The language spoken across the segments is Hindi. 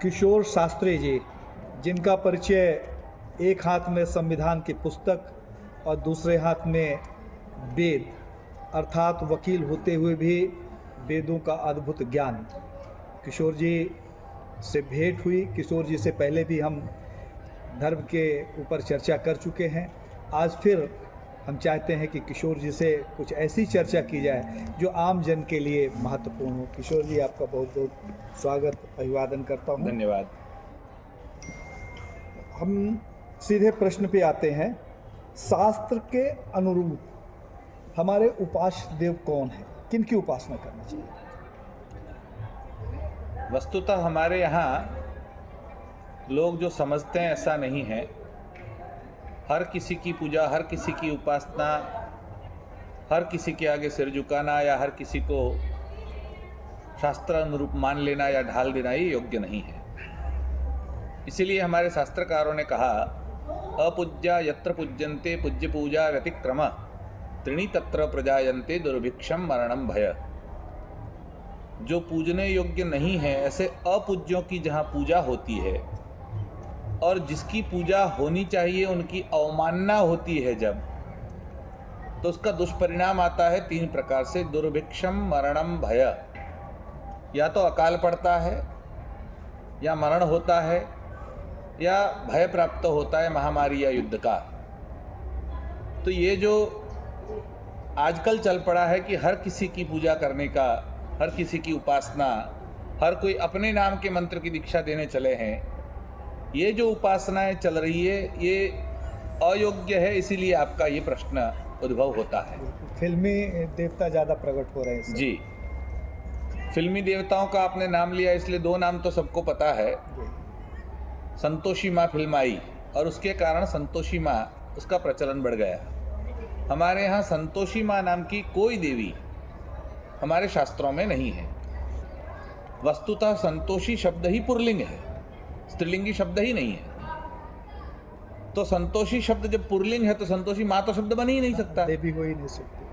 किशोर शास्त्री जी, जिनका परिचय एक हाथ में संविधान की पुस्तक और दूसरे हाथ में वेद अर्थात वकील होते हुए भी वेदों का अद्भुत ज्ञान। किशोर जी से भेंट हुई। किशोर जी से पहले भी हम धर्म के ऊपर चर्चा कर चुके हैं। आज फिर हम चाहते हैं कि किशोर जी से कुछ ऐसी चर्चा की जाए जो आम जन के लिए महत्वपूर्ण हो। किशोर जी, आपका बहुत बहुत स्वागत, अभिवादन करता हूँ। धन्यवाद। हम सीधे प्रश्न पे आते हैं। शास्त्र के अनुरूप हमारे उपास्य देव कौन है? किन की उपासना करनी चाहिए? वस्तुतः हमारे यहाँ लोग जो समझते हैं ऐसा नहीं है। हर किसी की पूजा, हर किसी की उपासना, हर किसी के आगे सिर झुकाना या हर किसी को शास्त्र अनुरूप मान लेना या ढाल देना ये योग्य नहीं है। इसीलिए हमारे शास्त्रकारों ने कहा, अपूज्या यत्र पूज्यन्ते पूज्य पूजा व्यतिक्रम त्रीणि तत्र प्रजायन्ते दुर्भिक्षम मरणम भय। जो पूजने योग्य नहीं है ऐसे अपूज्यों की जहाँ पूजा होती है और जिसकी पूजा होनी चाहिए उनकी अवमानना होती है जब, तो उसका दुष्परिणाम आता है 3 प्रकार से। दुर्भिक्षम मरणम भय, या तो अकाल पड़ता है या मरण होता है या भय प्राप्त होता है महामारी या युद्ध का। तो ये जो आजकल चल पड़ा है कि हर किसी की पूजा करने का, हर किसी की उपासना, हर कोई अपने नाम के मंत्र की दीक्षा देने चले हैं, ये जो उपासनाएं चल रही है ये अयोग्य है। इसीलिए आपका ये प्रश्न उद्भव होता है। फिल्मी देवता ज़्यादा प्रकट हो रहे हैं जी, फिल्मी देवताओं का आपने नाम लिया, इसलिए 2 नाम तो सबको पता है। संतोषी माँ फिल्म आई और उसके कारण संतोषी माँ उसका प्रचलन बढ़ गया। हमारे यहाँ संतोषी माँ नाम की कोई देवी हमारे शास्त्रों में नहीं है। वस्तुतः संतोषी शब्द ही पुल्लिंग है, स्त्रीलिंगी शब्द ही नहीं है। तो संतोषी शब्द जब पुल्लिंग है तो संतोषी माँ तो शब्द बन ही नहीं सकता। देवी हो ही नहीं सकती।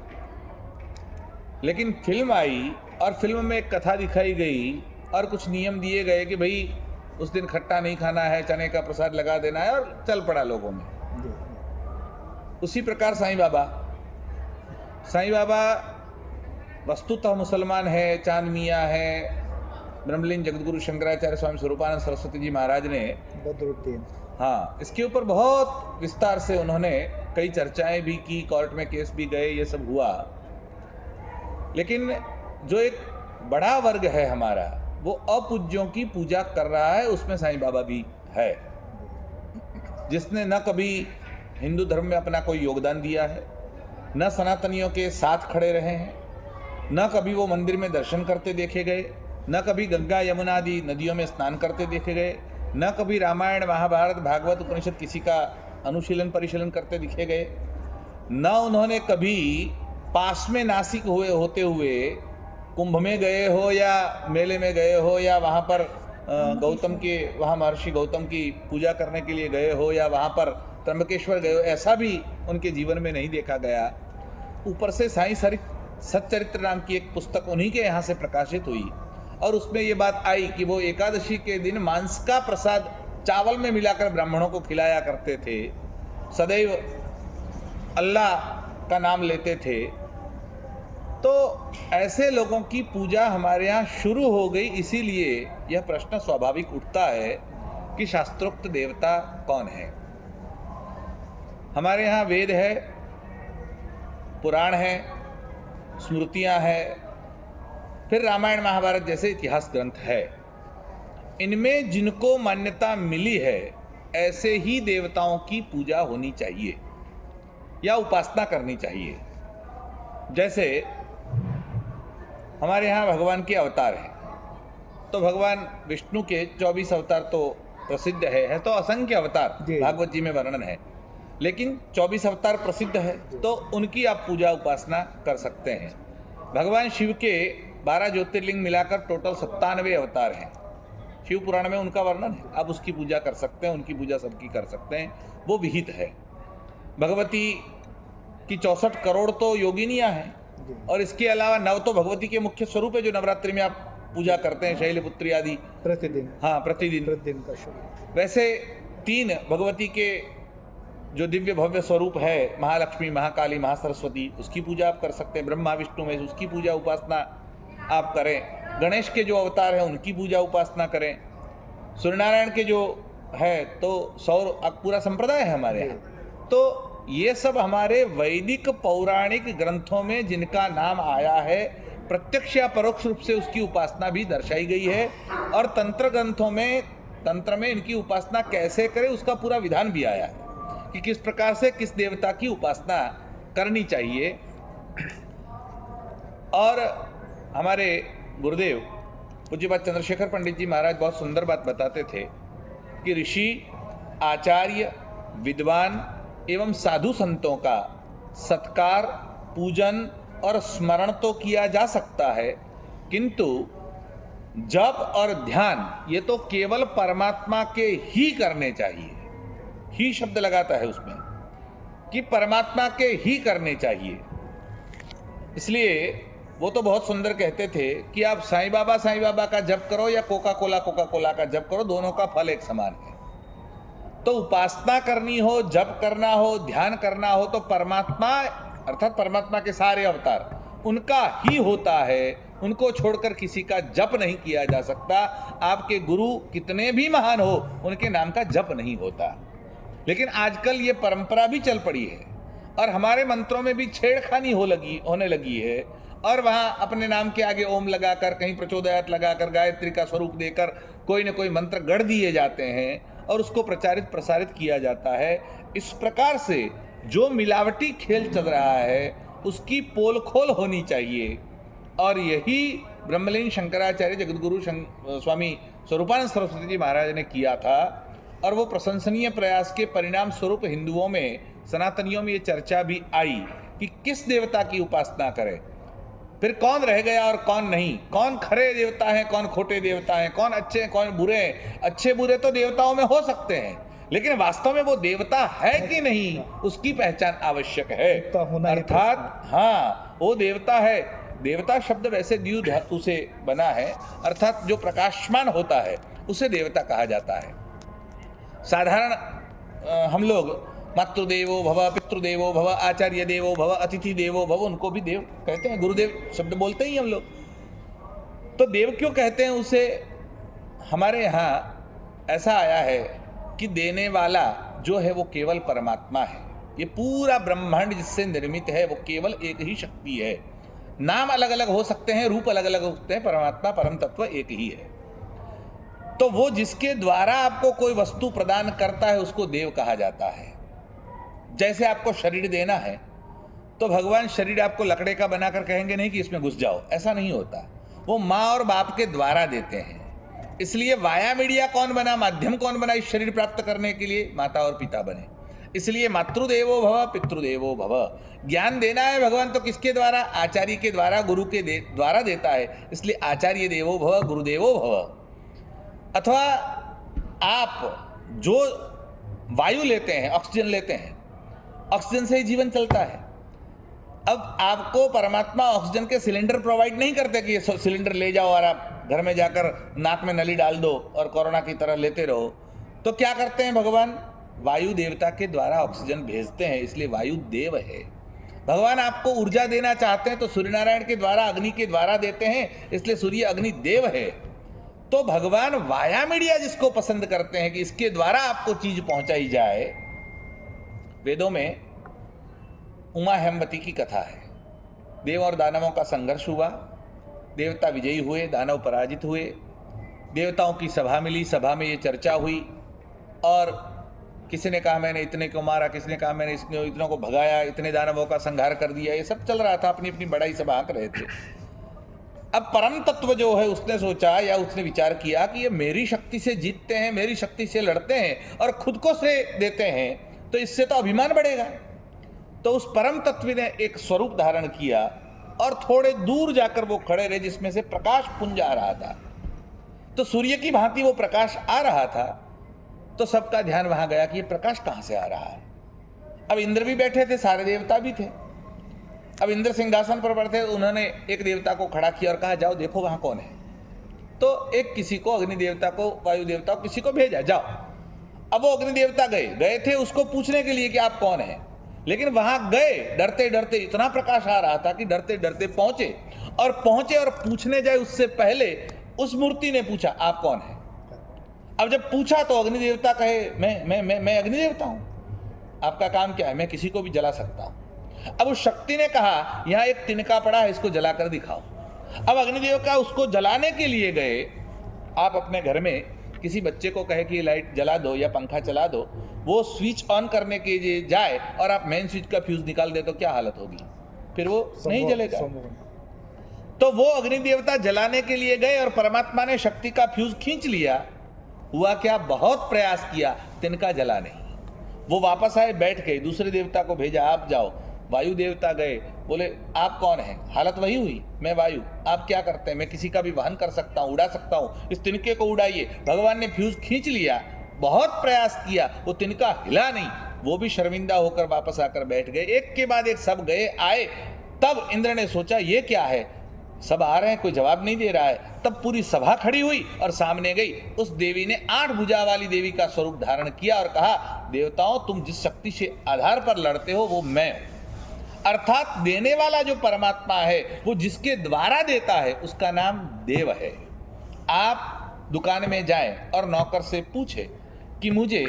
लेकिन फिल्म आई और फिल्म में एक कथा दिखाई गई और कुछ नियम दिए गए कि भाई उस दिन खट्टा नहीं खाना है, चने का प्रसाद लगा देना है, और चल पड़ा लोगों में। उसी प्रकार साईं बाबा वस्तुतः मुसलमान है, चांद मियाँ है। ब्रह्मलीन जगतगुरु शंकराचार्य स्वामी स्वरूपानंद सरस्वती जी महाराज ने बदरुद्दीन, हाँ, इसके ऊपर बहुत विस्तार से उन्होंने कई चर्चाएं भी की, कोर्ट में केस भी गए, ये सब हुआ। लेकिन जो एक बड़ा वर्ग है हमारा, वो अपूज्यों की पूजा कर रहा है, उसमें साईं बाबा भी है, जिसने न कभी हिंदू धर्म में अपना कोई योगदान दिया है, न सनातनियों के साथ खड़े रहे हैं, न कभी वो मंदिर में दर्शन करते देखे गए, न कभी गंगा यमुना आदि नदियों में स्नान करते देखे गए, न कभी रामायण महाभारत भागवत उपनिषद किसी का अनुशीलन परिशीलन करते दिखे गए, न उन्होंने कभी पास में नासिक होते हुए कुंभ में गए हो या मेले में गए हो या वहाँ पर वहाँ महर्षि गौतम की पूजा करने के लिए गए हो या वहाँ पर त्र्यंबकेश्वर गए हो, ऐसा भी उनके जीवन में नहीं देखा गया। ऊपर से साईं सच्चरित्र नाम की एक पुस्तक उन्हीं के यहाँ से प्रकाशित हुई और उसमें ये बात आई कि वो एकादशी के दिन मांस का प्रसाद चावल में मिलाकर ब्राह्मणों को खिलाया करते थे, सदैव अल्लाह का नाम लेते थे। तो ऐसे लोगों की पूजा हमारे यहाँ शुरू हो गई। इसीलिए यह प्रश्न स्वाभाविक उठता है कि शास्त्रोक्त देवता कौन है। हमारे यहाँ वेद है, पुराण है, स्मृतियाँ है, फिर रामायण महाभारत जैसे इतिहास ग्रंथ है। इनमें जिनको मान्यता मिली है ऐसे ही देवताओं की पूजा होनी चाहिए या उपासना करनी चाहिए। जैसे हमारे यहाँ भगवान के अवतार हैं, तो भगवान विष्णु के 24 अवतार तो प्रसिद्ध है तो असंख्य अवतार भागवत जी में वर्णन है, लेकिन 24 अवतार प्रसिद्ध है तो उनकी आप पूजा उपासना कर सकते हैं। भगवान शिव के 12 ज्योतिर्लिंग मिलाकर टोटल 97 अवतार हैं। शिव पुराण में उनका वर्णन है, आप उसकी पूजा कर सकते हैं, उनकी पूजा सबकी कर सकते हैं, वो विहित है। भगवती की 64 करोड़ तो योगिनियाँ हैं और इसके अलावा 9 तो भगवती के मुख्य स्वरूप है जो नवरात्रि में आप पूजा करते हैं, शैलपुत्री आदि। प्रतिदिन हाँ, प्रतिदिन। प्रतिदिन का शुरू। वैसे 3 भगवती के जो दिव्य भव्य स्वरूप है, महालक्ष्मी, महाकाली, महासरस्वती, उसकी पूजा आप कर सकते हैं। ब्रह्मा विष्णु में उसकी पूजा उपासना आप करें। गणेश के जो अवतार हैं उनकी पूजा उपासना करें। सूर्यनारायण के जो है तो सौर पूरा संप्रदाय है हमारे यहाँ। तो ये सब हमारे वैदिक पौराणिक ग्रंथों में जिनका नाम आया है, प्रत्यक्ष या परोक्ष रूप से उसकी उपासना भी दर्शाई गई है। और तंत्र ग्रंथों में, तंत्र में इनकी उपासना कैसे करें उसका पूरा विधान भी आया है कि किस प्रकार से किस देवता की उपासना करनी चाहिए। और हमारे गुरुदेव पूज्यपाद चंद्रशेखर पंडित जी महाराज बहुत सुंदर बात बताते थे कि ऋषि, आचार्य, विद्वान एवं साधु संतों का सत्कार, पूजन और स्मरण तो किया जा सकता है, किंतु जप और ध्यान ये तो केवल परमात्मा के ही करने चाहिए। ही शब्द लगाता है उसमें कि परमात्मा के ही करने चाहिए। इसलिए वो तो बहुत सुंदर कहते थे कि आप साईं बाबा का जप करो या कोका कोला का जप करो, दोनों का फल एक समान है। तो उपासना करनी हो, जप करना हो, ध्यान करना हो तो परमात्मा अर्थात परमात्मा के सारे अवतार उनका ही होता है। उनको छोड़कर किसी का जप नहीं किया जा सकता। आपके गुरु कितने भी महान हो, उनके नाम का जप नहीं होता। लेकिन आजकल ये परंपरा भी चल पड़ी है और हमारे मंत्रों में भी छेड़खानी होने लगी है। और वहाँ अपने नाम के आगे ओम लगाकर, कहीं प्रचोदयात लगाकर, गायत्री का स्वरूप देकर कोई न कोई मंत्र गढ़ दिए जाते हैं और उसको प्रचारित प्रसारित किया जाता है। इस प्रकार से जो मिलावटी खेल चल रहा है उसकी पोल खोल होनी चाहिए। और यही ब्रह्मलीन शंकराचार्य जगतगुरु स्वामी स्वरूपानंद सरस्वती जी महाराज ने किया था। और वो प्रशंसनीय प्रयास के परिणाम स्वरूप हिंदुओं में, सनातनियों में ये चर्चा भी आई कि किस देवता की उपासना करें, फिर कौन रह गया और कौन नहीं, कौन खरे देवता हैं, कौन खोटे देवता हैं, कौन अच्छे हैं, कौन बुरे हैं। अच्छे बुरे तो देवताओं में हो सकते हैं, लेकिन वास्तव में वो देवता है कि नहीं उसकी पहचान आवश्यक है। अर्थात हाँ, वो देवता है। देवता शब्द वैसे द्यु धातु से बना है, अर्थात जो प्रकाशमान होता है उसे देवता कहा जाता है। साधारण हम लोग मातृदेवो भव, पितृदेवो भव, आचार्य देवो भव, अतिथि देवो भव, उनको भी देव कहते हैं। गुरुदेव शब्द बोलते ही हम लोग। तो देव क्यों कहते हैं उसे? हमारे यहाँ ऐसा आया है कि देने वाला जो है वो केवल परमात्मा है। ये पूरा ब्रह्मांड जिससे निर्मित है वो केवल एक ही शक्ति है। नाम अलग अलग हो सकते हैं, रूप अलग अलग हो सकते हैं, परमात्मा परम तत्व एक ही है। तो वो जिसके द्वारा आपको कोई वस्तु प्रदान करता है उसको देव कहा जाता है। जैसे आपको शरीर देना है तो भगवान शरीर आपको लकड़े का बनाकर कहेंगे नहीं कि इसमें घुस जाओ, ऐसा नहीं होता। वो माँ और बाप के द्वारा देते हैं। इसलिए वाया मीडिया कौन बना, माध्यम कौन बना इस शरीर प्राप्त करने के लिए? माता और पिता बने। इसलिए मातृदेवो भव, पितृदेवो भव। ज्ञान देना है भगवान तो किसके द्वारा? आचार्य के द्वारा, गुरु के द्वारा देता है। इसलिए आचार्य देवो भव, गुरुदेवो भव। अथवा आप जो वायु लेते हैं, ऑक्सीजन लेते हैं, ऑक्सीजन से ही जीवन चलता है। अब आपको परमात्मा ऑक्सीजन के सिलेंडर प्रोवाइड नहीं करते कि ये सिलेंडर ले जाओ और आप घर में जाकर नाक में नली डाल दो और कोरोना की तरह लेते रहो। तो क्या करते हैं भगवान? वायु देवता के द्वारा ऑक्सीजन भेजते हैं, इसलिए वायु देव है। भगवान आपको ऊर्जा देना चाहते हैं तो सूर्यनारायण के द्वारा, अग्नि के द्वारा देते हैं, इसलिए सूर्य अग्नि देव है। तो भगवान वाया मीडिया जिसको पसंद करते हैं कि इसके द्वारा आपको चीज पहुंचाई जाए। वेदों में उमा हेमवती की कथा है। देव और दानवों का संघर्ष हुआ, देवता विजयी हुए, दानव पराजित हुए। देवताओं की सभा मिली, सभा में ये चर्चा हुई और किसी ने कहा मैंने इतने को मारा, किसी ने कहा मैंने इतनों को भगाया, इतने दानवों का संहार कर दिया। ये सब चल रहा था, अपनी अपनी बड़ाई सब आंक रहे थे। अब परम तत्व जो है उसने सोचा या उसने विचार किया कि ये मेरी शक्ति से जीतते हैं, मेरी शक्ति से लड़ते हैं और खुद को श्रेय देते हैं, तो इससे तो अभिमान बढ़ेगा। तो उस परम तत्व ने एक स्वरूप धारण किया और थोड़े दूर जाकर वो खड़े रहे जिसमें से प्रकाश पुंज आ रहा था। तो सूर्य की भांति वो प्रकाश आ रहा था। तो सबका ध्यान वहां गया कि ये प्रकाश कहां से आ रहा है। अब इंद्र भी बैठे थे, सारे देवता भी थे। अब इंद्र सिंहासन पर बैठे, उन्होंने एक देवता को खड़ा किया और कहा जाओ देखो वहां कौन है। तो एक किसी को, अग्नि देवता को, वायु देवता को, किसी को भेजा, जाओ। अब वो अग्नि देवता गए थे उसको पूछने के लिए कि आप कौन हैं, लेकिन वहां गए डरते डरते, इतना प्रकाश आ रहा था कि डरते डरते पहुंचे और पूछने जाए उससे पहले उस मूर्ति ने पूछा आप कौन है। अब जब पूछा तो अग्नि देवता कहे मैं अग्नि देवता हूं, आपका काम क्या है? मैं किसी को भी जला सकता हूं। अब उस शक्ति ने कहा यहां एक तिनका पड़ा है, इसको जलाकर दिखाओ। अब अग्निदेव का उसको जलाने के लिए गए। आप अपने घर में किसी बच्चे को कहे कि ये लाइट जला दो या पंखा चला दो, वो स्विच ऑन करने के लिए जाए और आप मेन स्विच का फ्यूज निकाल दे तो क्या हालत होगी? फिर वो नहीं जलेगा। तो वो अग्नि देवता जलाने के लिए गए और परमात्मा ने शक्ति का फ्यूज खींच लिया। हुआ क्या? बहुत प्रयास किया, तिनका जला नहीं। वो वापस आए, बैठ गए, दूसरे देवता को भेजा आप जाओ। वायु देवता गए, बोले आप कौन हैं? हालत वही हुई, मैं वायु। आप क्या करते हैं? मैं किसी का भी वहन कर सकता हूँ, उड़ा सकता हूँ, इस तिनके को उड़ाइए। भगवान ने फ्यूज खींच लिया, बहुत प्रयास किया, वो तिनका हिला नहीं। वो भी शर्मिंदा होकर वापस आकर बैठ गए। एक के बाद एक सब गए आए। तब इंद्र ने सोचा ये क्या है, सब आ रहे हैं, कोई जवाब नहीं दे रहा है। तब पूरी सभा खड़ी हुई और सामने गई। उस देवी ने 8 भुजा वाली देवी का स्वरूप धारण किया और कहा देवताओं, तुम जिस शक्ति से आधार पर लड़ते हो वो मैं हूं। अर्थात देने वाला जो परमात्मा है वो जिसके द्वारा देता है उसका नाम देव है। आप दुकान में जाएं और नौकर से पूछे कि मुझे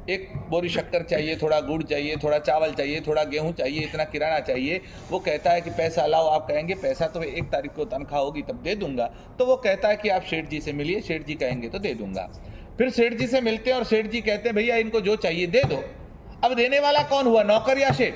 एक बोरी शक्कर चाहिए, थोड़ा गुड़ चाहिए, थोड़ा चावल चाहिए, थोड़ा गेहूं चाहिए, इतना किराना चाहिए। वो कहता है कि पैसा लाओ। आप कहेंगे पैसा तो 1 तारीख को तनख्वाह होगी तब दे दूंगा। तो वो कहता है कि आप सेठ जी से मिलिए, सेठ जी कहेंगे तो दे दूंगा। फिर सेठ जी से मिलते हैं और सेठ जी कहते हैं भैया इनको जो चाहिए दे दो। अब देने वाला कौन हुआ, नौकर या सेठ?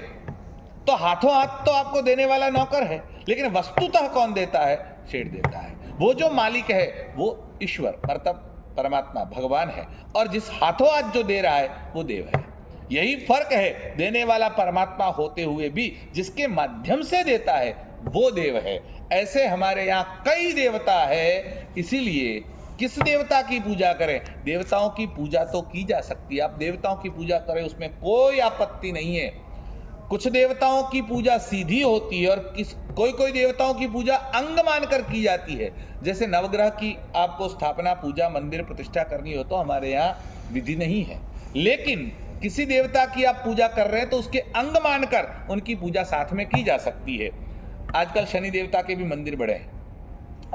तो हाथों हाथ तो आपको देने वाला नौकर है, लेकिन वस्तुतः कौन देता है? सेठ देता है। वो जो मालिक है वो ईश्वर अर्थात परमात्मा भगवान है, और जिस हाथों हाथ जो दे रहा है वो देव है। यही फर्क है, देने वाला परमात्मा होते हुए भी जिसके माध्यम से देता है वो देव है। ऐसे हमारे यहाँ कई देवता है, इसीलिए किस देवता की पूजा करें? देवताओं की पूजा तो की जा सकती है, आप देवताओं की पूजा करें उसमें कोई आपत्ति नहीं है। कुछ देवताओं की पूजा सीधी होती है और कोई देवताओं की पूजा अंग मानकर की जाती है। जैसे नवग्रह की आपको स्थापना, पूजा, मंदिर प्रतिष्ठा करनी हो तो हमारे यहाँ विधि नहीं है, लेकिन किसी देवता की आप पूजा कर रहे हैं तो उसके अंग मानकर उनकी पूजा साथ में की जा सकती है। आजकल शनि देवता के भी मंदिर बड़े हैं।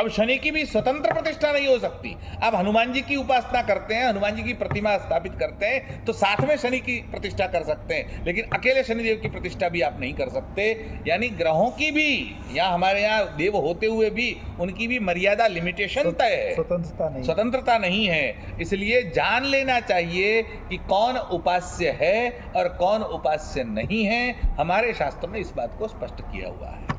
अब शनि की भी स्वतंत्र प्रतिष्ठा नहीं हो सकती। आप हनुमान जी की उपासना करते हैं, हनुमान जी की प्रतिमा स्थापित करते हैं तो साथ में शनि की प्रतिष्ठा कर सकते हैं, लेकिन अकेले शनिदेव की प्रतिष्ठा भी आप नहीं कर सकते। यानी ग्रहों की भी, यहाँ हमारे यहाँ देव होते हुए भी उनकी भी मर्यादा, लिमिटेशन तय है, स्वतंत्रता नहीं है। इसलिए जान लेना चाहिए कि कौन उपास्य है और कौन उपास्य नहीं है। हमारे शास्त्रों ने इस बात को स्पष्ट किया हुआ है।